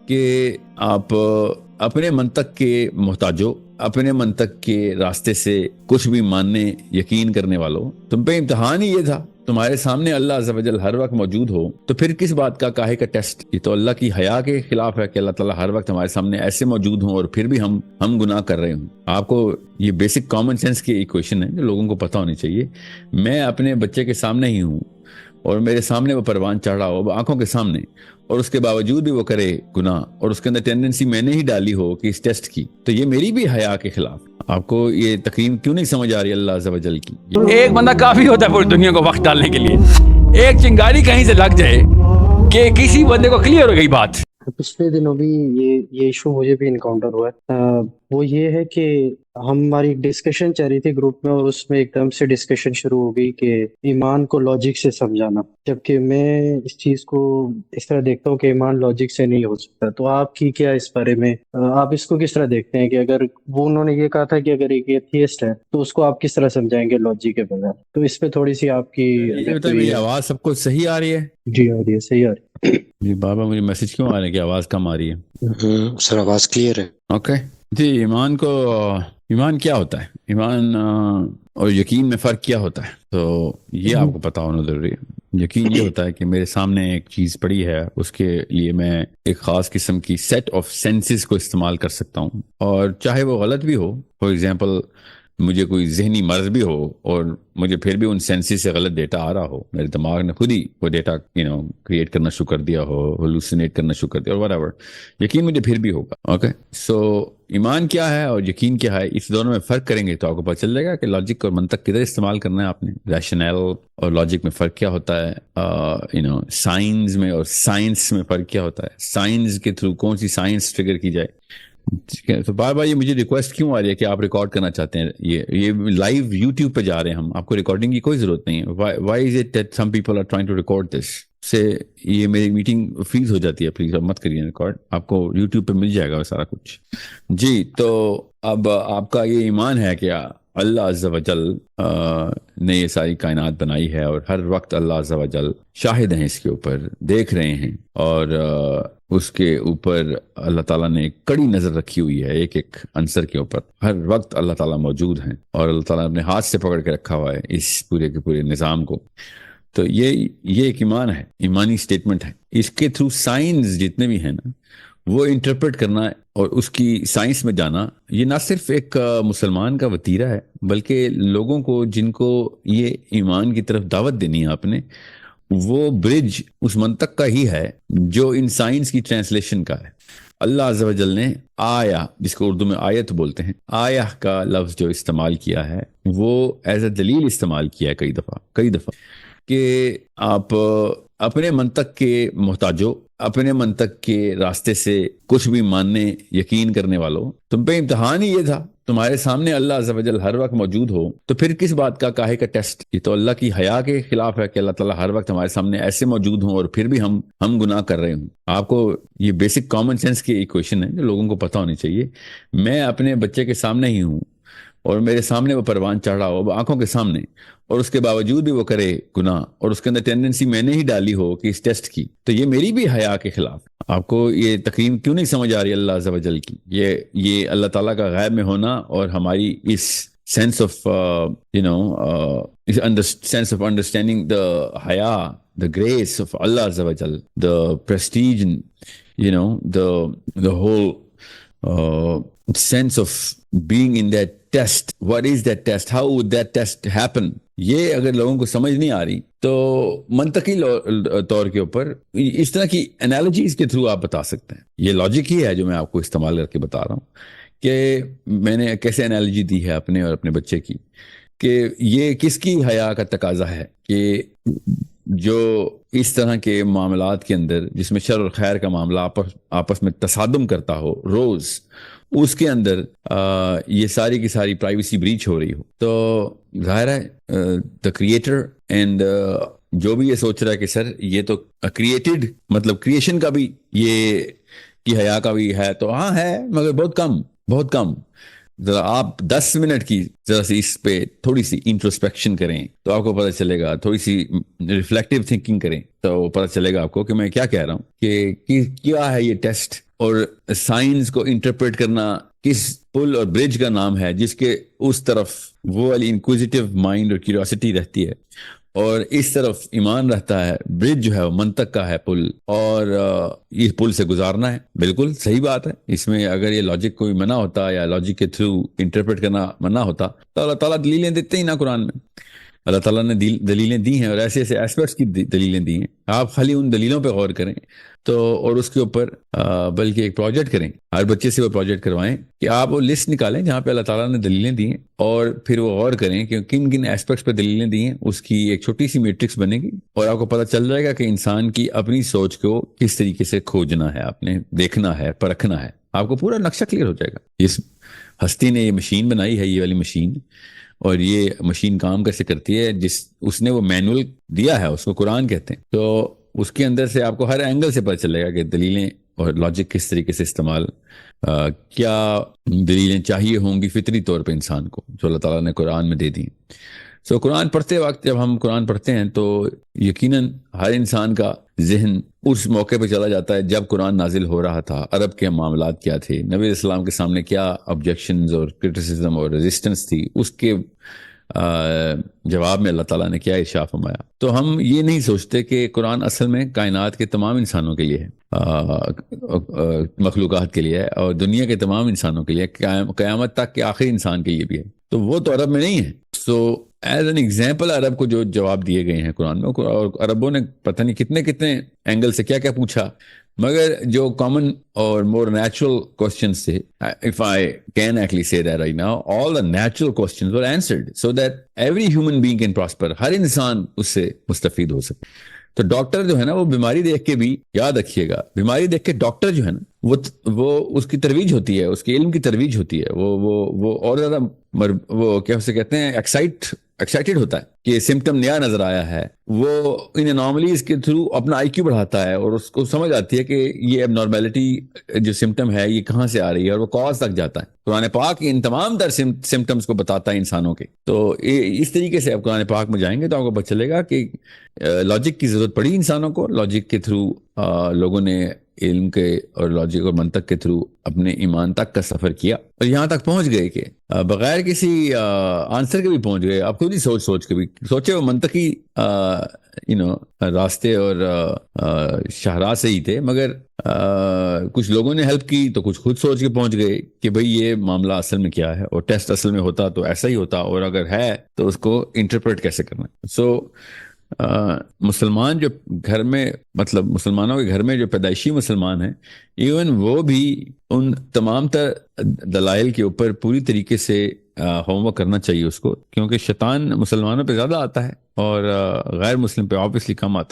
کہ آپ اپنے منطق کے محتاجو، اپنے منطق کے راستے سے کچھ بھی ماننے یقین کرنے والوں، تم پہ امتحان ہی یہ تھا. تمہارے سامنے اللہ عز و جل ہر وقت موجود ہو تو پھر کس بات کا کاہے کا ٹیسٹ؟ یہ تو اللہ کی حیا کے خلاف ہے کہ اللہ تعالیٰ ہر وقت ہمارے سامنے ایسے موجود ہوں اور پھر بھی ہم گناہ کر رہے ہوں. آپ کو یہ بیسک کامن سینس کی ایکویشن ہے جو لوگوں کو پتہ ہونی چاہیے. میں اپنے بچے کے سامنے ہی ہوں اور میرے سامنے وہ پروان چڑھ رہا ہو آنکھوں کے سامنے، اور اس کے باوجود بھی وہ کرے گناہ، اور اس کے اندر ٹینڈنسی میں نے ہی ڈالی ہو کہ اس ٹیسٹ کی، تو یہ میری بھی حیا کے خلاف. آپ کو یہ تقریم کیوں نہیں سمجھ آ رہی اللہ عز و جل کی؟ ایک بندہ کافی ہوتا ہے پوری دنیا کو وقت ڈالنے کے لیے. ایک چنگاری کہیں سے لگ جائے کہ کسی بندے کو کلیئر ہو گئی بات. پچھلے دنوں بھی یہ ایشو مجھے بھی انکاؤنٹر ہوا ہے. وہ یہ ہے کہ ہماری ڈسکشن چل رہی تھی گروپ میں، اور اس میں ایک دم سے ڈسکشن شروع ہو گئی کہ ایمان کو لاجک سے سمجھانا، جبکہ میں اس چیز کو اس طرح دیکھتا ہوں کہ ایمان لاجک سے نہیں ہو سکتا. تو آپ کی کیا اس بارے میں، آپ اس کو کس طرح دیکھتے ہیں کہ اگر وہ انہوں نے یہ کہا تھا کہ اگر ایک ایتھیسٹ ہے تو اس کو آپ کس طرح سمجھائیں گے لاجک کے بغیر؟ تو اس پہ تھوڑی سی آپ کی یہ بتائیں، میری آواز سب کو صحیح آ رہی ہے؟ جی آ رہی ہے، صحیح آ رہی ہے. جی بابا، مجھے میسج کیوں آ رہا ہے کہ آواز کم آ رہی ہے؟ سر آواز کلیئر ہے. اوکے جی. ایمان کیا ہوتا ہے؟ ایمان اور یقین میں فرق کیا ہوتا ہے؟ تو یہ آپ کو پتا ہونا ضروری ہے. یقین یہ ہوتا ہے کہ میرے سامنے ایک چیز پڑی ہے، اس کے لیے میں ایک خاص قسم کی سیٹ آف سینسز کو استعمال کر سکتا ہوں، اور چاہے وہ غلط بھی ہو. فار ایگزامپل، مجھے کوئی ذہنی مرض بھی ہو اور مجھے پھر بھی ان سینسز سے غلط ڈیٹا آ رہا ہو، میرے دماغ نے خود ہی وہ ڈیٹا کریٹ کرنا شروع کر دیا ہو، ہلوسینیٹ کرنا شروع کر دیا، اور whatever، یقین مجھے پھر بھی ہوگا. اوکے، سو ایمان کیا ہے اور یقین کیا ہے، اس دونوں میں فرق کریں گے تو آپ کو پتہ چل جائے گا کہ لاجک اور منطق کدھر استعمال کرنا ہے آپ نے. ریشنل اور لاجک میں فرق کیا ہوتا ہے، سائنس میں اور سائنس میں فرق کیا ہوتا ہے، سائنس کے تھرو کون سی سائنس ٹریگر کی جائے. ٹھیک ہے. تو بار بار یہ مجھے ریکویسٹ کیوں آ رہی ہے کہ آپ ریکارڈ کرنا چاہتے ہیں؟ یہ لائیو یوٹیوب پہ جا رہے ہیں ہم، آپ کو ریکارڈنگ کی کوئی ضرورت نہیں ہے. Why is it that some people are trying to record this? سے یہ میری میٹنگ فریز ہو جاتی ہے. پلیز اب مت کریے ریکارڈ، آپ کو یوٹیوب پہ مل جائے گا سارا کچھ. جی، تو اب آپ کا یہ ایمان ہے کہ اللہ عز و جل نے یہ ساری کائنات بنائی ہے، اور ہر وقت اللہ عز و جل شاہد ہیں، اس کے اوپر دیکھ رہے ہیں، اور اس کے اوپر اللہ تعالیٰ نے ایک کڑی نظر رکھی ہوئی ہے ایک ایک عنصر کے اوپر. ہر وقت اللہ تعالیٰ موجود ہیں، اور اللہ تعالیٰ نے اپنے ہاتھ سے پکڑ کے رکھا ہوا ہے اس پورے کے پورے نظام کو. تو یہ ایک ایمان ہے، ایمانی سٹیٹمنٹ ہے. اس کے تھرو سائنس جتنے بھی ہیں نا، وہ انٹرپریٹ کرنا اور اس کی سائنس میں جانا، یہ نہ صرف ایک مسلمان کا وتیرہ ہے، بلکہ لوگوں کو جن کو یہ ایمان کی طرف دعوت دینی ہے آپ نے، وہ برج اس منطق کا ہی ہے جو ان سائنس کی ٹرانسلیشن کا ہے. اللہ عز و جل نے آیا، جس کو اردو میں آیت بولتے ہیں، آیا کا لفظ جو استعمال کیا ہے، وہ ایز اے دلیل استعمال کیا ہے کئی دفعہ کہ آپ اپنے منطق کے محتاجو، اپنے منطق کے راستے سے کچھ بھی ماننے یقین کرنے والوں، تم پہ امتحان ہی یہ تھا. تمہارے سامنے اللہ عز و جل ہر وقت موجود ہو تو پھر کس بات کا کاہے کا ٹیسٹ؟ یہ تو اللہ کی حیا کے خلاف ہے کہ اللہ تعالیٰ ہر وقت ہمارے سامنے ایسے موجود ہوں اور پھر بھی ہم گناہ کر رہے ہوں. آپ کو یہ بیسک کامن سینس کی ایکویشن ہے جو لوگوں کو پتہ ہونی چاہیے. میں اپنے بچے کے سامنے ہی ہوں اور میرے سامنے وہ پروان چڑھ رہا ہو آنکھوں کے سامنے، اور اس کے باوجود بھی وہ کرے گناہ، اور اس کے اندر ٹینڈنسی میں نے ہی ڈالی ہو کہ اس ٹیسٹ کی، تو یہ میری بھی حیا کے خلاف. آپ کو یہ تقریم کیوں نہیں سمجھ آ رہی اللہ عز و جل کی؟ یہ اللہ تعالیٰ کا غیب میں ہونا اور ہماری اس sense of sense of understanding the haya, the grace of Allah Azza wa Jal, the prestige, and the whole sense of being in that test. What is that test? How would that test happen? یہ اگر لوگوں کو سمجھ نہیں آ رہی تو منطقی طور کے اوپر اس طرح کی انالوجیز کے تھرو آپ بتا سکتے ہیں. یہ لاجک ہی ہے جو میں آپ کو استعمال کر کے بتا رہا ہوں کہ میں نے کیسے انالوجی دی ہے اپنے اور اپنے بچے کی، کہ یہ کس کی حیا کا تقاضا ہے کہ جو اس طرح کے معاملات کے اندر جس میں شر اور خیر کا معاملہ آپس میں تصادم کرتا ہو روز، اس کے اندر یہ ساری کی ساری پرائیویسی بریچ ہو رہی ہو. تو ظاہر ہے دا کریٹر اینڈ جو بھی یہ سوچ رہا ہے کہ سر یہ تو کریٹڈ، مطلب کریشن کا بھی یہ کی حیا کا بھی ہے، تو ہاں ہے، مگر بہت کم. ذرا آپ 10 منٹ کی ذرا سی اس پہ تھوڑی سی انٹروسپیکشن کریں تو آپ کو پتہ چلے گا، تھوڑی سی ریفلیکٹیو تھنکنگ کریں تو پتہ چلے گا آپ کو کہ میں کیا کہہ رہا ہوں، کہ کیا ہے یہ ٹیسٹ اور سائنس کو انٹرپریٹ کرنا کس پل اور برج کا نام ہے جس کے اس طرف وہ والی انکوزیٹو مائنڈ اور کیوریوسٹی رہتی ہے، اور اس طرف ایمان رہتا ہے، برج جو ہے وہ منطق کا ہے پل، اور اس پل سے گزارنا ہے۔ بالکل صحیح بات ہے، اس میں اگر یہ لاجک کوئی منع ہوتا یا لاجک کے تھرو انٹرپریٹ کرنا منع ہوتا تو اللہ تعالیٰ دلیلیں دیتے ہی نہ قرآن میں۔ اللہ تعالیٰ نے دلیلیں دی ہیں، اور ایسے ایسے ایسپیکٹس کی دلیلیں دی ہیں، آپ خالی ان دلیلوں پہ غور کریں تو، اور اس کے اوپر بلکہ ایک پروجیکٹ کریں، ہر بچے سے وہ پروجیکٹ کروائیں کہ آپ وہ لسٹ نکالیں جہاں پہ اللہ تعالیٰ نے دلیلیں دی ہیں، اور پھر وہ غور کریں کہ کن کن ایسپیکٹس پہ دلیلیں دی ہیں، اس کی ایک چھوٹی سی میٹرکس بنے گی، اور آپ کو پتہ چل جائے گا کہ انسان کی اپنی سوچ کو کس طریقے سے کھوجنا ہے، آپ نے دیکھنا ہے، پرکھنا ہے، آپ کو پورا نقشہ کلیئر ہو جائے گا۔ اس ہستی نے یہ مشین بنائی ہے، یہ والی مشین، اور یہ مشین کام کیسے کرتی ہے، اس نے وہ مینول دیا ہے، اس کو قرآن کہتے ہیں، تو اس کے اندر سے آپ کو ہر اینگل سے پتہ چلے گا کہ دلیلیں اور لاجک کس طریقے سے استعمال، کیا دلیلیں چاہیے ہوں گی فطری طور پہ انسان کو، جو اللہ تعالیٰ نے قرآن میں دے دی۔ سو قرآن پڑھتے وقت جب ہم قرآن پڑھتے ہیں تو یقیناً ہر انسان کا ذہن اس موقع پہ چلا جاتا ہے جب قرآن نازل ہو رہا تھا، عرب کے معاملات کیا تھے، نبی علیہ السلام کے سامنے کیا آبجیکشنز اور کرٹیسزم اور ریزسٹنس تھی، اس کے جواب میں اللہ تعالیٰ نے کیا ارشاد فرمایا۔ تو ہم یہ نہیں سوچتے کہ قرآن اصل میں کائنات کے تمام انسانوں کے لیے ہے، مخلوقات کے لیے ہے، اور دنیا کے تمام انسانوں کے لیے، قیامت تک کے آخری انسان کے لیے بھی ہے، تو وہ تو عرب میں نہیں ہے۔ سو ایز این ایگزامپل عرب کو جو جواب دیے گئے ہیں قرآن میں، اور عربوں نے پتہ نہیں کتنے کتنے اینگل سے کیا کیا پوچھا، مگر جو کامن اور مور نیچرل کوسچنز تھے، if I can actually say that right now, all the natural questions were answered so that every human being can prosper، ہر انسان اس سے مستفید ہو سکے۔ تو ڈاکٹر جو ہے نا وہ بیماری دیکھ کے بھی، یاد رکھیے گا، بیماری دیکھ کے ڈاکٹر جو ہے نا وہ اس کی ترویج ہوتی ہے، اس کے علم کی ترویج ہوتی ہے، وہ اور زیادہ وہ کیا اسے کہتے ہیں ایکسائٹیڈ ہوتا ہے کہ سمٹم نیا نظر آیا ہے، وہ ان اناملیز کے تھرو اپنا آئی کیو بڑھاتا ہے، اور اس کو سمجھ آتی ہے کہ یہ اب نارمیلٹی جو سمٹم ہے یہ کہاں سے آ رہی ہے، اور وہ کاز تک جاتا ہے۔ قرآن پاک ان تمام تر سمٹمز کو بتاتا ہے انسانوں کے۔ تو اس طریقے سے آپ قرآن پاک میں جائیں گے تو آپ کو پتہ چلے گا کہ لاجک کی ضرورت پڑی انسانوں کو، لاجک کے تھرو لوگوں نے علم کے اور لاجک اور منطق کے تھرو اپنے ایمان تک کا سفر کیا، اور یہاں تک پہنچ گئے کہ بغیر کسی آنسر کے بھی پہنچ گئے۔ آپ خود ہی سوچ کے بھی سوچے، وہ منطقی راستے اور شاہراہ سے ہی تھے، مگر کچھ لوگوں نے ہیلپ کی تو کچھ خود سوچ کے پہنچ گئے کہ بھئی یہ معاملہ اصل میں کیا ہے، اور ٹیسٹ اصل میں ہوتا تو ایسا ہی ہوتا، اور اگر ہے تو اس کو انٹرپریٹ کیسے کرنا۔ سو مسلمان جو گھر میں، مطلب مسلمانوں کے گھر میں جو پیدائشی مسلمان ہیں، ایون وہ بھی ان تمام تر دلائل کے اوپر پوری طریقے سے ہوم ورک کرنا چاہیے اس کو، کیونکہ شیطان مسلمانوں پہ زیادہ آتا ہے اور غیر مسلم پہ آبویسلی کم آتا ہے۔